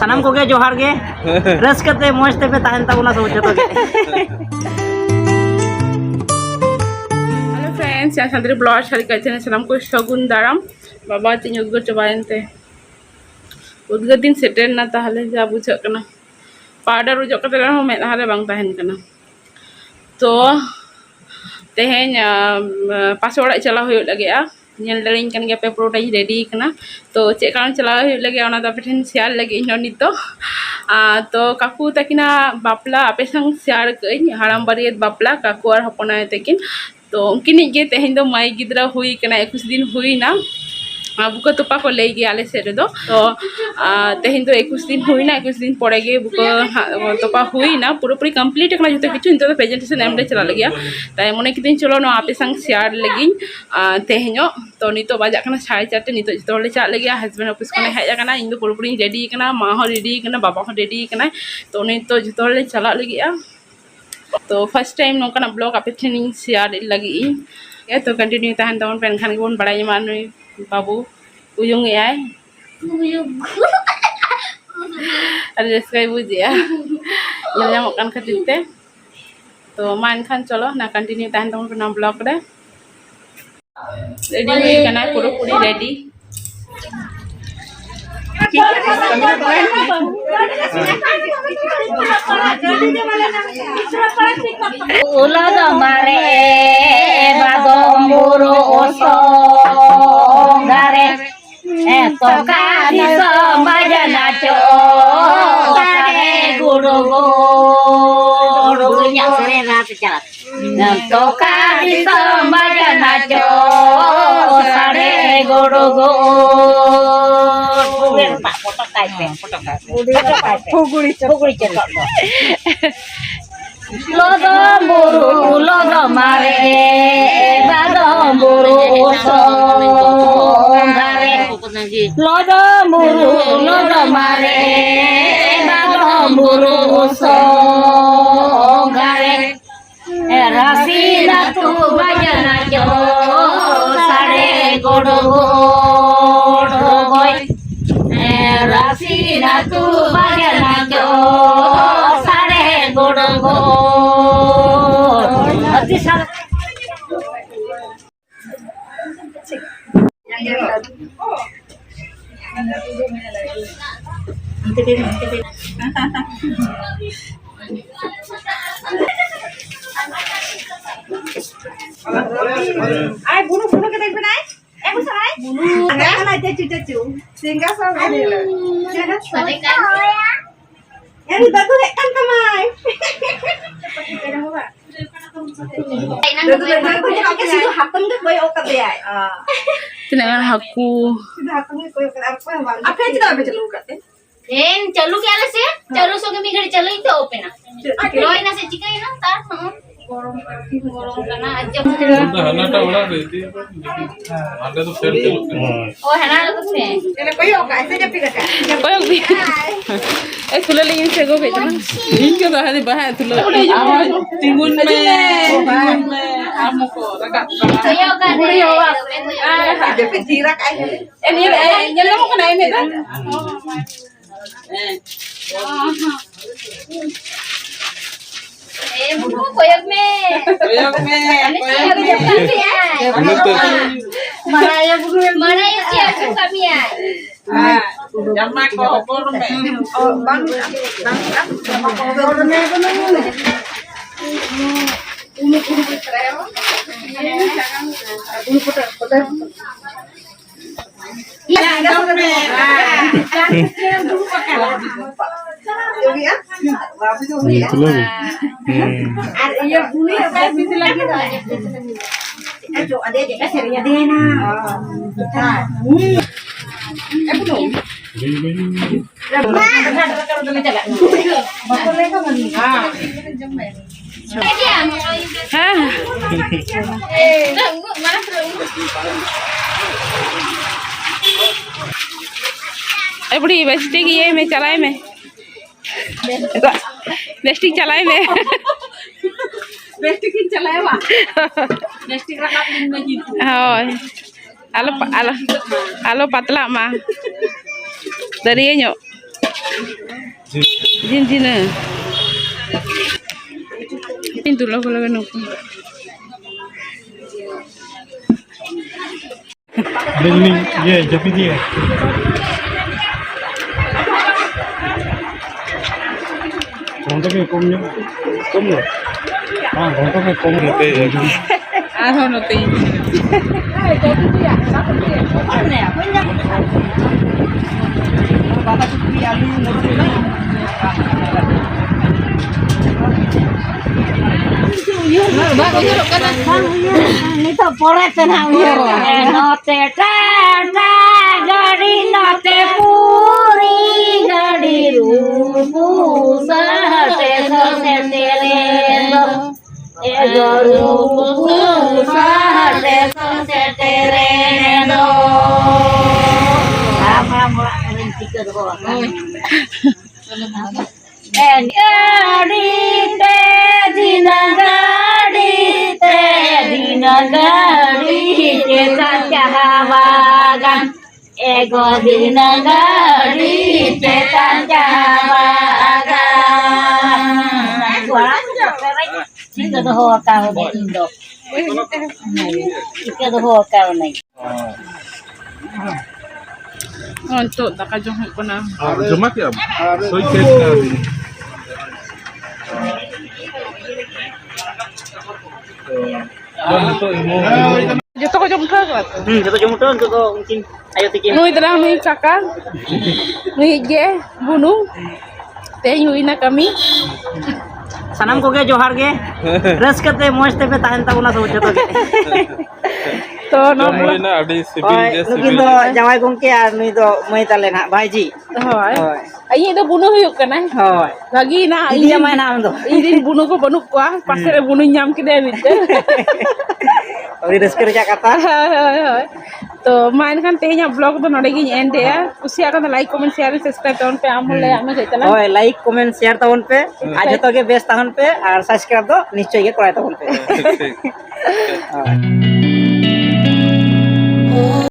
सानाम को गे जोहार गे रसकते मौजते पे ताहन ताबुना सब जतो गे। हेलो फ्रेंड्स यहाँ शांति ब्लॉग शादी कहते हैं सानाम को शगुन दाराम बाबा तीन उद्गार चबायनते उद्गार दिन सेटेल ना ताहले जा बुझाग कना पाउडर उजो कते रहो मेदहा रे बांग ताहन कना तो तेहेन पास ओड़ा चला हुई लगे ñel daling kan ge pe protein ready kana तो चे कारण चला लगे ओना दा पेठन शेयर लगे इन नितो तो काकू तकिना बापला आपे संग शेयर कई हाराम बारियत बापला काकू और हपना तकिन तो उनकिन गे तेहेन दो माई गिद्रा हुई कना 21 दिन हुई ना बुका तुपा को ले गया आले सेरे दो तो तेहेन दो 21 दिन हुई ना 21 दिन पड़े गे बुका तुपा हुई ना पूरा पूरी कंप्लीट करना जते किछु तो प्रेजेंटेशन एम ले चला लगे ताई मने किदिन चलो ना आपे संग शेयर लगी तेहेनो तो नितो बाजा कना 4:30 नितो जतो ले चा लगे हस्बैंड ऑफिस को हेज कना इन दो पूरा पूरी रेडी कना मा हो रेडी कना बाबा हो रेडी कना तो नितो जतो ले चला लगे तो फर्स्ट टाइम नोकना ब्लॉग आपे ट्रेनिंग शेयर लगी ये तो कंटिन्यू ताहन तवन पेन खान गोन बड़ाई मान बाबू उयुंग आय अरे जैसे बुझिया ये मकान खातिर तो मान खान चलो ना कंटिन्यू ताहन तवन पे ना ब्लॉग रे रेडी हुई कना पूरा पूरी ready ulo domare bagomburu oso gare toka diso bajana cho sare guru guru nya sore rat jalan toka diso bajana cho sare guru guru pak foto kaipe puguri cetok lodo mare bagomburu oso gare lodo mare bagomburu oso gare rasina tu bajana jo sare godo goy rasina tu bajana jo sare godo ati sar Ai bunuh kita take benai? Bunuh sarai? Bunuh. Enggak kan aja cucu. Sehingga sama ini loh. Jangan sampai kan. Yang itu kan kamai. Situ happen ke boy okat ya. tinangan haku Situ happen ke boy okat apa yang apa yang tidak bisa lu kat? चलू क्या से चलू सो के मी घड़ी चलो तो open रोई ना से चिकन ना तार गरम करना जब हनाटा बड़ा रहती है आगे तो फेर चलो ओ हना तो से Jadi boy okat itu jadi kan. koyok bi तुला लेकिन से गो भेजना ठीक है बाहर बाहर तुला तिगुन में हमको रगत तो यो का Jadi jirak aja. ini lo mau kena ini kan बुनु कोयक में mana ya sih aku kami ya jamak kok me Oh, bang, sama korbannya itu nih. Ini putra. Ini putra. Iya, enggak dulu pakai. Jadi ya? Bagus tuh ya. itu lagi Iya, dulu ya kayak gitu lagi. Ada aja kasirnya deh nah. Belum. बुढ़ी बेस्टिक ये में चलाए में बेस्टिक चलाए में Bestik चलाए वा Bestik rakap lima gitu Hoy. Alo patla mah. Dari nyok. Jin pintu lo kalau nuku. ini ये जब भी है घंटा के कम लो हाँ घंटा के कम लेते हैं Ano no te. Bapak cukup alu Nito poret na uyaro. Note tata gadi note puri gadi rupu sate sate terendo. Ego rupu sate sate terendo. Apa rinci ke bawah. Ego dina gadi cetan jawagan. Jika doho kau di Indo, jika doho kau naik. Untuk tak kajong ko na. जमा क्या सोई case का तो इमो Joto ko jom ka. Jatuh jumutan tu kau mungkin ayo tikim. Nui terang nui kakak. Nui je bunuh. Teh nui na kami. Sanam ko ge johar ge. Raskate moj te pe tahan tabuna so joto ge. To no मोई ना अड़ी civil Oi, जे nukin civil do jawai gongke ar nui do moi tale na bhaiji. hoy. Hoi. Ayi do bunuh huyuk kana. Hoi. Lagi na Dia main am do. Idin bunuh ko banuk ko pasere bunuh nyam kide bite. Ori raskar ja kata. Hoy. तो mine Khan तेहኛ blog तो नडे गिन and या कुसिया का like comment share subscribe तवन पे आम ले आमे जैतला Oi, like, comment, share tabun pe. Aaj joto ge best tahun pe ar subscribe do nischoi ge korai tabun pe. ठीक